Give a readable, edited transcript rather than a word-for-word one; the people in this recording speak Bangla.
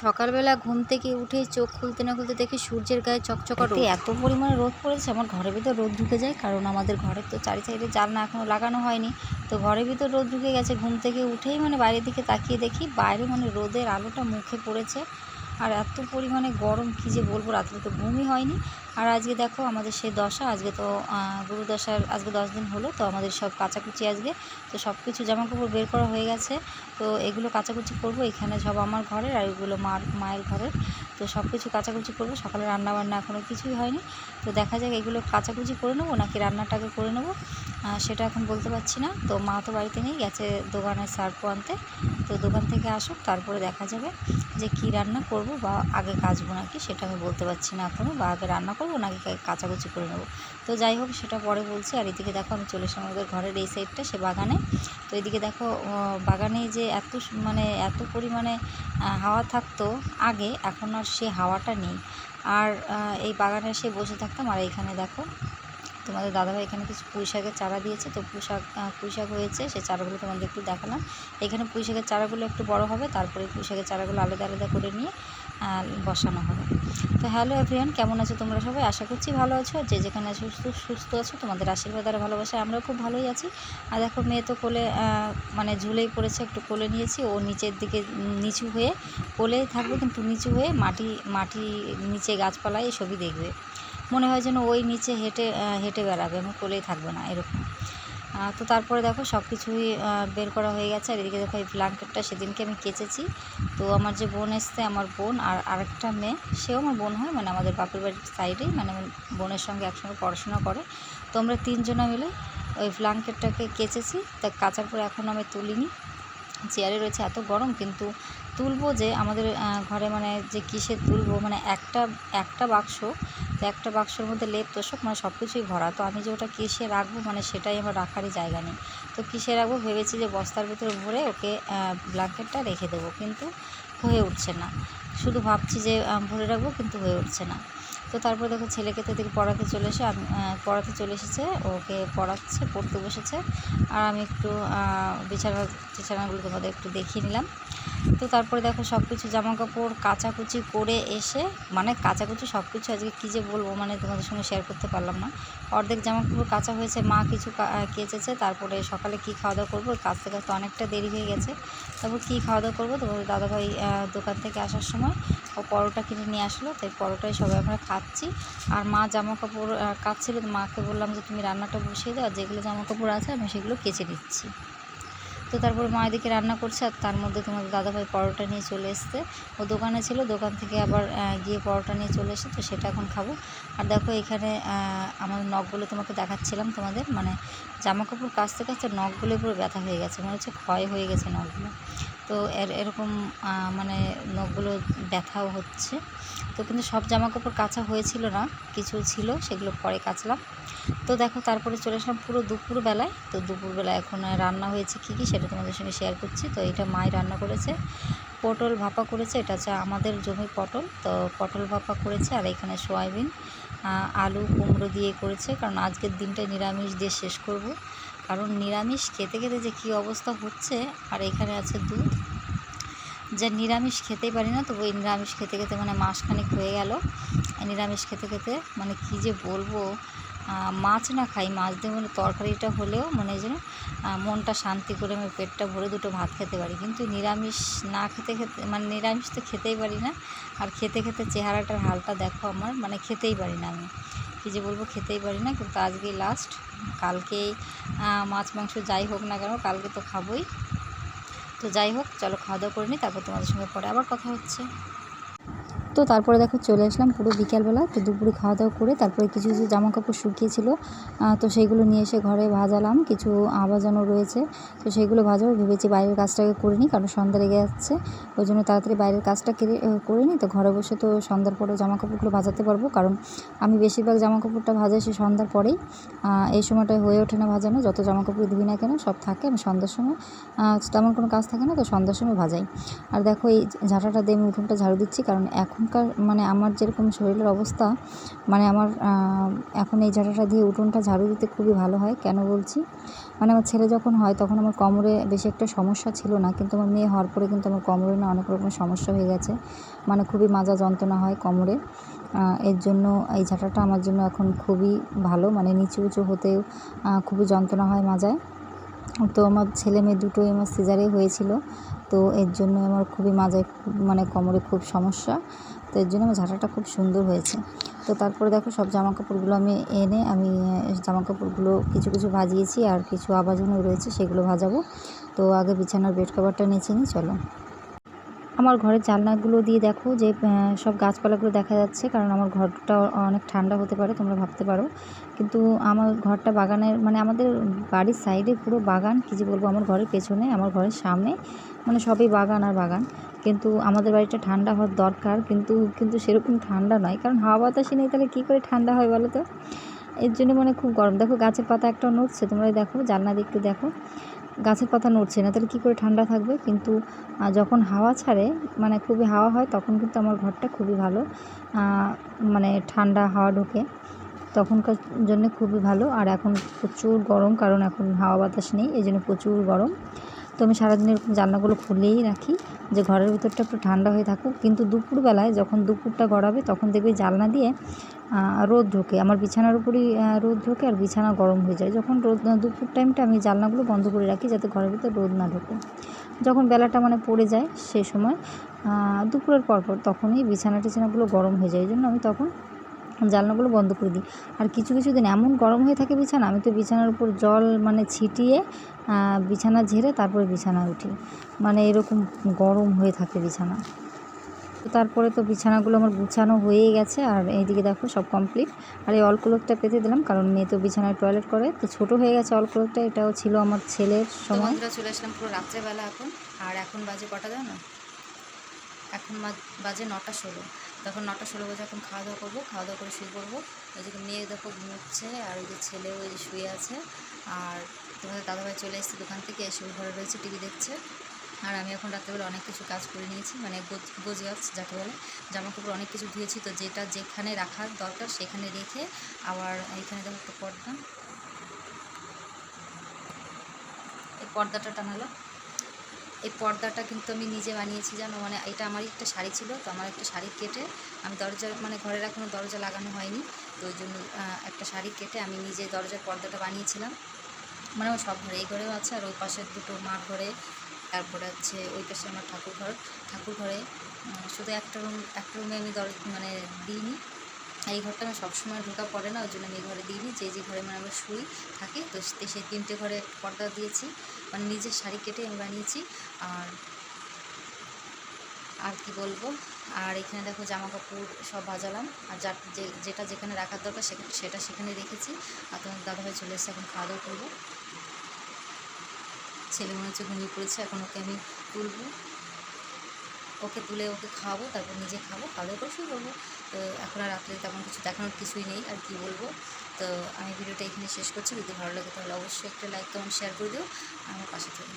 সকালবেলা ঘুম থেকে উঠে চোখ খুলতে না খুলতে দেখি সূর্যের গায়ে চকচকা রোদ। এত পরিমাণে রোদ পড়েছে, আমার ঘরের ভিতর রোদ ঢুকে যায়, কারণ আমাদের ঘরের তো চারি সাইডে জানলা এখনও লাগানো হয়নি। তো ঘরের ভিতর রোদ ঢুকে গেছে। ঘুম থেকে উঠেই বাইরের দিকে তাকিয়ে দেখি বাইরে রোদের আলোটা মুখে পড়েছে। আর এত পরিমাণে গরম, কী যে বলবো, রাত্রে তো ঘুমই হয়নি। আর আজকে দেখো আমাদের সেই দশা, আজকে তো গুরু দশার আজকে 10 দিন হলো। তো আমাদের সব কাচাকুচি আজকে, তো সব কিছু জামাকাপড় বের করা হয়ে গেছে। তো এগুলো কাচাকুচি করব, এখানে সব আমার ঘরের আর এগুলো মায়ের ঘরের। তো সব কিছু কাচাকুচি করব। সকালে রান্নাবান্না এখনও কিছুই হয়নি। তো দেখা যাক এগুলো কাচাকুচি করে নেবো নাকি রান্নাটাকে করে নেবো, সেটা এখন বলতে পারছি না। তো মা তো বাড়িতে নেই, গেছে দোকানে সার্ফ আনতে। তো দোকান থেকে আসুক, তারপরে দেখা যাবে যে কী রান্না করব, বা আগে কাচবো নাকি সেটা আমি বলতে পারছি না এখনও, বা আগে রান্না করব নাকি কাচাকুচি করে নেবো। তো যাই হোক, সেটা পরে বলছি। আর এদিকে দেখো আমি চলে এসে আমাদের ঘরের এই সাইডটা, সে বাগানে। তো এদিকে দেখো বাগানে যে এত পরিমাণে হাওয়া থাকতো আগে, এখন আর সে হাওয়াটা নেই। আর এই বাগানে এসে বসে থাকতাম। আর এইখানে দেখো তোমাদের দাদাভাই এখানে কিছু পুঁই শাকের চারা দিয়েছে। তো পুঁই শাক হয়েছে, সেই চারাগুলো তোমাদের একটু দেখালাম। এখানে পুঁই শাকের চারাগুলো একটু বড় হবে, তারপরে পুঁই শাকের চারাগুলো আলাদা আলাদা করে নিয়ে বসানো হবে। তো হ্যালো এভরিওয়ান, কেমন আছো তোমরা সবাই? আশা করছি ভালো আছো। যে যেখানে আছো সুস্থ আছো, তোমাদের আশীর্বাদ আর ভালোবাসায় আমরাও খুব ভালোই আছি। আর দেখো মেয়ে তো কোলে ঝুলেই পড়েছে, একটু কোলে নিয়েছি। ও নিচের দিকে নিচু হয়ে কোলেই থাকবে, কিন্তু নিচু হয়ে মাটি নিচে গাছপালায় এসবই দেখবে। মনে হয় যেন ওই নিচে হেঁটে হেঁটে বেড়াবে, আমি কোলেই থাকবে না, এরকম। তো তারপরে দেখো সব কিছুই বের করা হয়ে গেছে। আর এদিকে দেখো এই ব্ল্যাঙ্কেটটা সেদিনকে আমি কেচেছি। তো আমার যে বোন এসছে, আমার বোন আর আরেকটা মেয়ে, সেও আমার বোন হয়, আমাদের বাপের বাড়ির সাইডেই, আমার বোনের সঙ্গে একসঙ্গে পড়াশোনা করে। তো আমরা 3 জনা মিলে ওই ব্ল্যাঙ্কেটটাকে কেচেছি। তা কাচার পরে এখনও আমি তুলিনি, চেয়ারে রয়েছে। এত গরম, কিন্তু তুলবো যে আমাদের ঘরে যে কিসে তুলবো, একটা বাক্স, তো একটা বাক্সর মধ্যে লেপ তোষক সব কিছুই ভরা। তো আমি যে ওটা কিসে রাখবো, সেটাই আমার রাখারই জায়গা নেই। তো কিসে রাখবো ভেবেছি যে বস্তার ভিতরে ভরে ওকে ব্ল্যাঙ্কেটটা রেখে দেবো, কিন্তু হয়ে উঠছে না। শুধু ভাবছি যে ভরে রাখবো, কিন্তু হয়ে উঠছে না। তো তারপর দেখো ছেলেকে তো এদিকে পড়াতে চলে এসেছে, ওকে পড়তে বসেছে। আর আমি একটু বিছানাগুলো তোমাদের একটু দেখিয়ে নিলাম। তো তারপরে দেখো সব কিছু জামাকাপড় কাচাকুচি করে এসে, কাচাকুচি সব কিছু আজকে কী যে বলবো, তোমাদের সঙ্গে শেয়ার করতে পারলাম না। অর্ধেক জামাকাপড় কাচা হয়েছে, মা কিছু কেচেছে। তারপরে সকালে কী খাওয়া দাওয়া করবো, কাচতে কাচতে অনেকটা দেরি হয়ে গেছে। তারপর কী খাওয়া দাওয়া করবো, তোমাদের দাদাভাই দোকান থেকে আসার সময় ও পরোটা কিনে নিয়ে আসলো। তাই পরোটাই সবাই আমরা খাচ্ছি। আর মা জামাকাপড় কাচছিল, তো মাকে বললাম যে তুমি রান্নাটা বসিয়ে দাও, আর যেগুলো জামাকাপড় আছে আমি সেগুলো কেচে দিচ্ছি। তো তারপরে মা এদিকে রান্না করছে, আর তার মধ্যে তোমাদের দাদাভাই পরোটা নিয়ে চলে এসছে। ও দোকানে ছিল, দোকান থেকে আবার গিয়ে পরোটা নিয়ে চলে এসে, তো সেটা এখন খাবো। আর দেখো এখানে আমার নখগুলো তোমাকে দেখাচ্ছিলাম, তোমাদের জামাকাপড় কাচতে কাচতে নখগুলো পুরো ব্যথা হয়ে গেছে, মনে হচ্ছে ক্ষয় হয়ে গেছে নখগুলো। তো এরকম নখগুলো ব্যথাও হচ্ছে। তো কিন্তু সব জামাকাপড় কাচা হয়েছিল না, কিছু ছিল, সেগুলো পরে কাচলাম। তো দেখো তারপরে চলে আসলাম পুরো দুপুরবেলায়। তো দুপুরবেলায় এখন রান্না হয়েছে কী সেটা তোমাদের সঙ্গে শেয়ার করছি। তো এটা মাই রান্না করেছে, পটল ভাপা করেছে। এটা হচ্ছে আমাদের জমির পটল, তো পটল ভাপা করেছে। আর এখানে সয়াবিন, আলু কুমড়ো দিয়ে করেছে, কারণ আজকের দিনটা নিরামিষ দিয়ে শেষ করব। কারণ নিরামিষ খেতে খেতে যে কী অবস্থা হচ্ছে। আর এখানে আছে দুধ, যে নিরামিষ খেতেই পারি না। তো ওই নিরামিষ খেতে খেতে মাসখানেক হয়ে গেল নিরামিষ খেতে খেতে, কী যে বলবো। মাছ না খাই, মাছ দিয়ে তরকারিটা হলেও যেন মনটা শান্তি করে আমি পেটটা ভরে দুটো ভাত খেতে পারি। কিন্তু নিরামিষ না খেতে খেতে নিরামিষ তো খেতেই পারি না। আর খেতে খেতে চেহারাটার হালটা দেখো আমার, খেতেই পারি না আমি, কী যে বলবো, খেতেই পারি না। কিন্তু আজকেই লাস্ট, কালকেই মাছ মাংস যাই হোক না কেন কালকে তো খাবোই। তো যাই হোক, চলো খাওয়া দাওয়া করে নিই, তারপর তোমাদের সঙ্গে পরে আবার কথা হচ্ছে। তো তারপরে দেখো চলে আসলাম পুরো বিকেলবেলা। তো দুপুরে খাওয়া দাওয়া করে তারপরে কিছু কিছু জামাকাপড় শুকিয়েছিল, তো সেইগুলো নিয়ে এসে ঘরে ভাজালাম। কিছু ভাজানো রয়েছে, তো সেইগুলো ভাজাবো ভেবেছি। বাইরের কাজটাকে করে নিই, কারণ সন্ধ্যা লেগে যাচ্ছে, ওই জন্য তাড়াতাড়ি বাইরের কাজটা করে নিই। তো ঘরে বসে তো সন্ধ্যার পরে জামাকাপড়গুলো ভাজাতে পারবো, কারণ আমি বেশিরভাগ জামাকাপড়টা ভাজাই সে সন্ধ্যার পরেই। এই সময়টায় হয়ে ওঠে না ভাজানো, যত জামাকাপড় ধুই না কেন সব থাকে আমি সন্ধ্যার সময়, তেমন কোনো কাজ থাকে না, তো সন্ধ্যার সময় ভাজাই। আর দেখো এই ঝাঁটাটা দিয়ে আমি উঠোনটা ঝাড়ু দিচ্ছি, কারণ এখন এখনকার মানে আমার যেরকম শরীরের অবস্থা, মানে আমার এখন এই ঝাঁটাটা দিয়ে উঠোনটা ঝাড়ু দিতে খুবই ভালো হয়। কেন বলছি, মানে আমার ছেলে যখন হয় তখন আমার কোমরে বেশি একটা সমস্যা ছিল না, কিন্তু আমার মেয়ে হওয়ার পরে কিন্তু আমার কোমরে না অনেক রকমের সমস্যা হয়ে গেছে, মানে খুবই মাজা যন্ত্রণা হয় কোমরে। এর জন্য এই ঝাঁটাটা আমার জন্য এখন খুবই ভালো, মানে নিচু উঁচু হতেও খুবই যন্ত্রণা হয় মাজায়। তো আমার ছেলে মেয়ে দুটোই আমার সিজারে হয়েছিল, তো এর জন্য আমার খুবই মাজায় মানে কোমরে খুব সমস্যা, তো এর জন্য আমার ঝাঁটাটা খুব সুন্দর হয়েছে। তো তারপরে দেখো সব জামাকাপড়গুলো আমি এনে জামাকাপড়গুলো কিছু কিছু ভাজিয়েছি, আর কিছু আবাজনও রয়েছে সেগুলো ভাজাবো। তো আগে বিছানার বেড কভারটা নিচে নিই, চলো। আমার ঘরের জানলাগুলো দিয়ে দেখো যে সব গাছপালাগুলো দেখা যাচ্ছে, কারণ আমার ঘরটা অনেক ঠান্ডা হতে পারে তোমরা ভাবতে পারো, কিন্তু আমার ঘরটা বাগানের মানে আমাদের বাড়ির সাইডে পুরো বাগান, কী যে বলবো, আমার ঘরের পেছনে আমার ঘরের সামনে মানে সবই বাগান আর বাগান। কিন্তু আমাদের বাড়িটা ঠান্ডা হওয়ার দরকার, কিন্তু কিন্তু সেরকম ঠান্ডা নয়, কারণ হাওয়া বাতাসই নেই, তাহলে কী করে ঠান্ডা হয় বলো তো। এর জন্য মানে খুব গরম। দেখো গাছের পাতা একটাও নড়ছে, তোমরা দেখো জানলা দিয়ে একটু দেখো, গাছের পাতা নড়ছে না, তাহলে কী করে ঠান্ডা থাকবে। কিন্তু যখন হাওয়া ছাড়ে মানে খুবই হাওয়া হয় তখন কিন্তু আমার ঘরটা খুবই ভালো, মানে ঠান্ডা হাওয়া ঢোকে, তখনকার জন্য খুবই ভালো। আর এখন প্রচুর গরম, কারণ এখন হাওয়া বাতাস নেই, এই জন্য প্রচুর গরম। তো আমি সারাদিন এরকম জানলাগুলো খুলেই রাখি যে ঘরের ভিতরটা একটু ঠান্ডা হয়ে থাকুক। কিন্তু দুপুরবেলায় যখন দুপুরটা গড়াবে তখন দেখবি জানলা দিয়ে রোদ ঢোকে, আমার বিছানার উপরই রোদ ঢোকে, আর বিছানা গরম হয়ে যায়। যখন দুপুর টাইমটা আমি জানলাগুলো বন্ধ করে রাখি যাতে ঘরের ভিতর রোদ না ঢোকে। যখন বেলাটা মানে পড়ে যায় সেই সময় দুপুরের পরপর তখনই বিছানাগুলো গরম হয়ে যায়, এই জন্য আমি তখন জানলাগুলো বন্ধ করে দিই। আর কিছু কিছু দিন এমন গরম হয়ে থাকে বিছানা, আমি তো বিছানার উপর জল মানে ছিটিয়ে বিছানা ঝেড়ে তারপরে বিছানায় উঠি, মানে এরকম গরম হয়ে থাকে বিছানা। তো তারপরে তো বিছানাগুলো আমার গুছানো হয়েই গেছে, আর এইদিকে দেখো সব কমপ্লিট। আর এই অলক্লোথটা পেতে দিলাম, কারণ মেয়ে তো বিছানায় টয়লেট করে, তো ছোটো হয়ে গেছে অলক্লোথটা, এটাও ছিল আমার ছেলের সময়। চলে আসলাম পুরো রাত্রেবেলা এখন, আর এখন বাজে কটা জানো, এখন বাজে 9টা 16। তখন 9টা 16 বাজে এখন খাওয়া দাওয়া করবো, খাওয়া দাওয়া করে শুয়ে পড়বো। ওইদিকে মেয়ে দেখো ঘুমোচ্ছে, আর ওই যে ছেলে ওই যে শুয়ে আছে। আর তোমাদের দাদাভাই চলে এসেছে দোকান থেকে, এসে ওই ঘরে রয়েছে টিভি দেখছে। আর আমি এখন রাত্রেবেলা অনেক কিছু কাজ করে নিয়েছি, মানে গোছগাছ যাকে বলে, জামাকাপড় অনেক কিছু ধুয়েছি, তো যেটা যেখানে রাখার দরকার সেখানে রেখে, আবার এইখানে দেখো একটা পর্দা, এই পর্দাটা টানালো। এই পর্দাটা কিন্তু আমি নিজে বানিয়েছি জানো, মানে এটা আমারই একটা শাড়ি ছিল, তো আমার একটা শাড়ি কেটে আমি দরজার মানে ঘরের এখনও দরজা লাগানো হয়নি, তো ওই জন্য একটা শাড়ি কেটে আমি নিজে দরজার পর্দাটা বানিয়েছিলাম। মানে আমার সব ঘরে, এই ঘরেও আছে, আর ওই পাশের দুটো মার ঘরে, তারপরে হচ্ছে ওই পাশে আমার ঠাকুর ঘরে শুধু একটা রুমে আমি মানে দিইনি। এই ঘরটা আমার সবসময় ঢোকা পড়ে না, ওই জন্য আমি এই ঘরে দিইনি, যে ঘরে মানে আমরা শুই থাকি, তো সেই 3টে ঘরে পর্দা দিয়েছি, মানে নিজের শাড়ি কেটে আমি বানিয়েছি। আর আর কি বলবো, আর এখানে দেখো জামা কাপড় সব ভাজালাম, আর যেটা যেখানে রাখার দরকার সেটা সেখানে রেখেছি। আর তোমার দাদাভাই চলে এসেছে, এখন খাওয়া দাওয়া করবো। ছেলে মনে হচ্ছে ঘুমিয়ে পড়েছে, এখন ওকে আমি তুলবো, ওকে তুলে ওকে খাওয়াবো, তারপর নিজে খাবো, খাওয়া দাওয়া করে শুয়ে পড়বো। তো এখন আর রাত্রে তেমন কিছু দেখানোর কিছুই নেই, আর কি বলবো। তো আমি ভিডিওটা এখানে শেষ করছি, যদি ভালো লাগে তাহলে অবশ্যই একটা লাইক কমেন্ট শেয়ার করে দিও, আমার পাশে থেকে।